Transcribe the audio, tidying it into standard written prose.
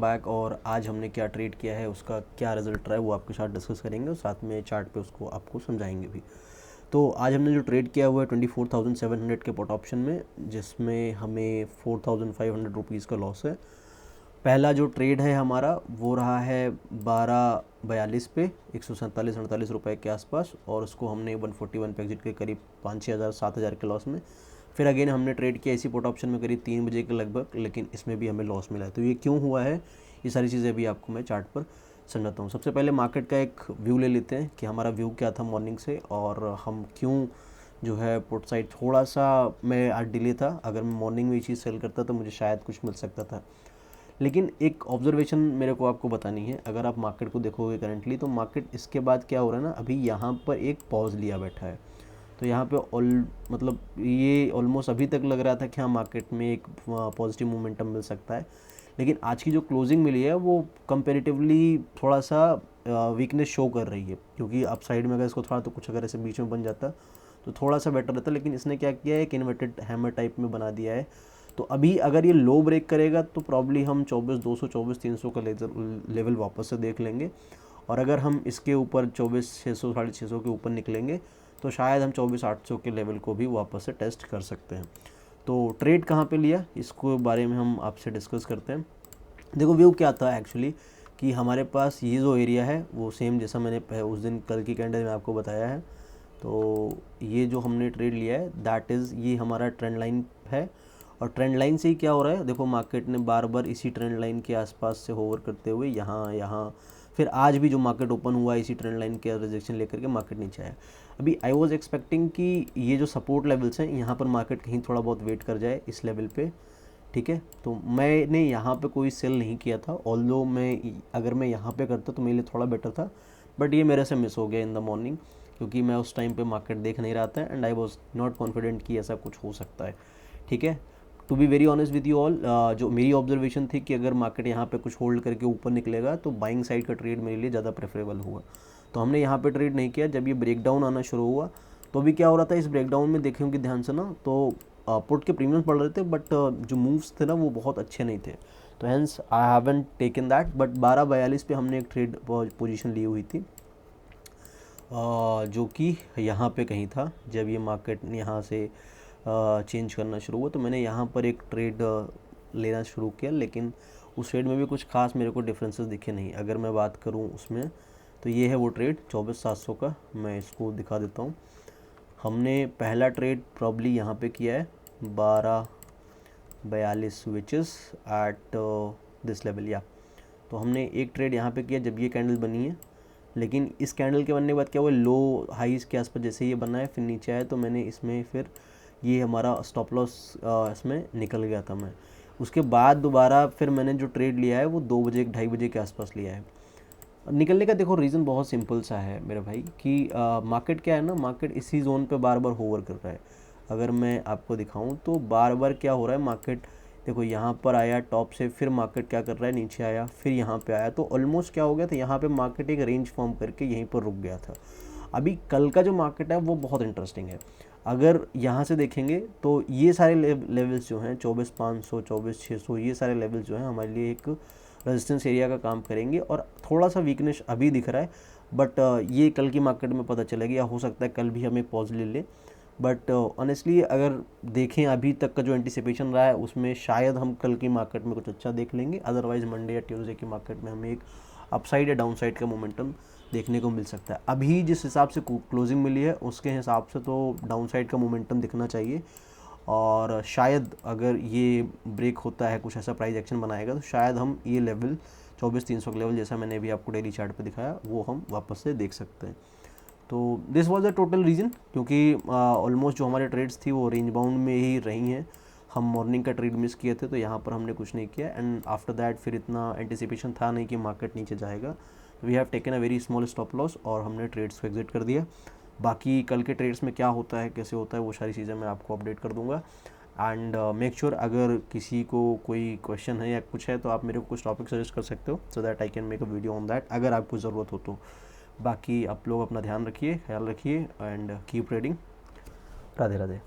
Back. और आज हमने क्या ट्रेड किया है, उसका क्या रिजल्ट रहा है, वो आपके साथ डिस्कस करेंगे और साथ में चार्ट पे उसको आपको समझाएंगे भी। तो आज हमने जो ट्रेड किया हुआ है 24,700 के पुट ऑप्शन में, जिसमें हमें 4,500 रुपीज़ का लॉस है। पहला जो ट्रेड है हमारा वो रहा है 12:42 पे 147-48 रुपये के आसपास, और उसको हमने 141 पे एग्जिट के करीब 5-6 हज़ार 7 हज़ार के लॉस में। फिर अगेन हमने ट्रेड किया इसी पुट ऑप्शन में करीब 3 बजे के लगभग, लेकिन इसमें भी हमें लॉस मिला है। तो ये क्यों हुआ है, ये सारी चीज़ें भी आपको मैं चार्ट पर समझाता हूँ। सबसे पहले मार्केट का एक व्यू ले लेते हैं कि हमारा व्यू क्या था मॉर्निंग से, और हम क्यों जो है पुट साइड थोड़ा सा मैं आज डिले था। अगर मैं मॉर्निंग में ये चीज़ सेल करता तो मुझे शायद कुछ मिल सकता था। लेकिन एक ऑब्जर्वेशन मेरे को आपको बतानी है। अगर आप मार्केट को देखोगे करंटली, तो मार्केट इसके बाद क्या हो रहा है ना, अभी यहाँ पर एक पॉज लिया बैठा है। तो यहाँ पे मतलब ये ऑलमोस्ट अभी तक लग रहा था कि हाँ मार्केट में एक पॉजिटिव मोमेंटम मिल सकता है, लेकिन आज की जो क्लोजिंग मिली है वो कंपेरेटिवली थोड़ा सा वीकनेस शो कर रही है। क्योंकि अप साइड में अगर इसको थोड़ा तो कुछ अगर ऐसे बीच में बन जाता तो थोड़ा सा बेटर रहता, लेकिन इसने क्या किया है, एक इन्वर्टेड हैमर टाइप में बना दिया है। तो अभी अगर ये लो ब्रेक करेगा तो प्रॉब्ली हम 24,200 24,300 का लेवल वापस से देख लेंगे, और अगर हम इसके ऊपर 24,600 650 के ऊपर निकलेंगे तो शायद हम 24,800 के लेवल को भी वापस से टेस्ट कर सकते हैं। तो ट्रेड कहाँ पे लिया, इसको बारे में हम आपसे डिस्कस करते हैं। देखो व्यू क्या था एक्चुअली, कि हमारे पास ये जो एरिया है वो सेम जैसा मैंने उस दिन कल की कैंडल में आपको बताया है। तो ये जो हमने ट्रेड लिया है दैट इज़, ये हमारा ट्रेंड लाइन है, और ट्रेंड लाइन से ही क्या हो रहा है, देखो मार्केट ने बार बार इसी ट्रेंड लाइन के आसपास से होवर करते हुए यहाँ फिर आज भी जो मार्केट ओपन हुआ इसी ट्रेंड लाइन के रिजेक्शन लेकर के मार्केट नीचे आया। अभी आई वाज एक्सपेक्टिंग कि ये जो सपोर्ट लेवल्स हैं यहाँ पर मार्केट कहीं थोड़ा बहुत वेट कर जाए इस लेवल पे, ठीक है। तो मैंने यहाँ पे कोई सेल नहीं किया था, ऑल्दो अगर मैं यहाँ पे करता तो मेरे लिए थोड़ा बेटर था, बट ये मेरे से मिस हो गया इन द मॉर्निंग, क्योंकि मैं उस टाइम पे मार्केट देख नहीं रहा था and I was not confident कि ऐसा कुछ हो सकता है, ठीक है। To be very honest with you all, जो मेरी ऑब्जर्वेशन थी कि अगर मार्केट यहाँ पे कुछ होल्ड करके ऊपर निकलेगा तो बाइंग साइड का ट्रेड मेरे लिए ज़्यादा प्रेफरेबल हुआ। तो हमने यहाँ पे ट्रेड नहीं किया। जब ये ब्रेकडाउन आना शुरू हुआ तो अभी क्या हो रहा था, इस ब्रेकडाउन में देखे होंगे ध्यान से ना, तो पुट के प्रीमियम्स बढ़ रहे थे, बट जो मूव्स थे ना वो बहुत अच्छे नहीं थे। तो hence I haven't taken that, but 12:42 पे हमने एक ट्रेड पोजीशन ली हुई थी, जो कि यहाँ पे कहीं था। जब ये मार्केट यहाँ से चेंज करना शुरू हुआ तो मैंने यहाँ पर एक ट्रेड लेना शुरू किया, लेकिन उस ट्रेड में भी कुछ खास मेरे को डिफरेंसेस दिखे नहीं। अगर मैं बात करूँ उसमें, तो ये है वो ट्रेड 24,700 का, मैं इसको दिखा देता हूँ। हमने पहला ट्रेड प्रॉब्ली यहाँ पे किया है 12:42 which is at this level या। तो हमने एक ट्रेड यहाँ पे किया जब ये कैंडल बनी है, लेकिन इस कैंडल के बनने के बाद क्या हुआ, लो हाईज़ के आसपास जैसे ये बना है फिर नीचे आया, तो मैंने इसमें फिर ये हमारा स्टॉप लॉस इसमें निकल गया था मैं। उसके बाद दोबारा फिर मैंने जो ट्रेड लिया है वो 2 बजे 2:30 बजे के आसपास लिया है। निकलने का देखो रीज़न बहुत सिंपल सा है मेरे भाई, कि मार्केट क्या है ना, मार्केट इसी जोन पे बार बार होवर कर रहा है। अगर मैं आपको दिखाऊं तो बार बार क्या हो रहा है, मार्केट देखो यहाँ पर आया टॉप से, फिर मार्केट क्या कर रहा है, नीचे आया, फिर यहाँ पे आया, तो ऑलमोस्ट क्या हो गया था, यहाँ पे मार्केट एक रेंज फॉर्म करके यहीं पर रुक गया था। अभी कल का जो मार्केट है वो बहुत इंटरेस्टिंग है। अगर यहाँ से देखेंगे तो ये सारे लेवल्स जो हैं 24,500 24,600, ये सारे लेवल्स जो हैं हमारे लिए एक रेजिस्टेंस एरिया का काम करेंगे, और थोड़ा सा वीकनेस अभी दिख रहा है, बट ये कल की मार्केट में पता चलेगा, या हो सकता है कल भी हम एक पॉज ले लें। बट ऑनेस्टली अगर देखें अभी तक का जो एंटिसिपेशन रहा है उसमें शायद हम कल की मार्केट में कुछ अच्छा देख लेंगे, अदरवाइज मंडे या ट्यूसडे की मार्केट में हमें एक अपसाइड या डाउनसाइड का मोमेंटम देखने को मिल सकता है। अभी जिस हिसाब से क्लोजिंग मिली है उसके हिसाब से तो डाउनसाइड का मोमेंटम दिखना चाहिए, और शायद अगर ये ब्रेक होता है, कुछ ऐसा प्राइस एक्शन बनाएगा, तो शायद हम ये लेवल 24,300 का लेवल जैसा मैंने अभी आपको डेली चार्ट पे दिखाया वो हम वापस से देख सकते हैं। तो this was the total reason, क्योंकि ऑलमोस्ट जो हमारे ट्रेड्स थी वो रेंज बाउंड में ही रही हैं। हम मॉर्निंग का ट्रेड मिस किए थे तो यहाँ पर हमने कुछ नहीं किया, एंड आफ्टर दैट फिर इतना एंटिसिपेशन था नहीं कि मार्केट नीचे जाएगा। We have taken a very small stop loss और हमने ट्रेड्स को एग्जिट कर दिया। बाकी कल के ट्रेड्स में क्या होता है, कैसे होता है, वो सारी चीज़ें मैं आपको अपडेट कर दूंगा। एंड मेक श्योर अगर किसी को कोई क्वेश्चन है या कुछ है तो आप मेरे को कुछ टॉपिक सजेस्ट कर सकते हो, so that I can make a video on that अगर आपको ज़रूरत हो तो। बाकी आप लोग अपना ध्यान रखिए, ख्याल रखिए, and keep trading. Radhe Radhe.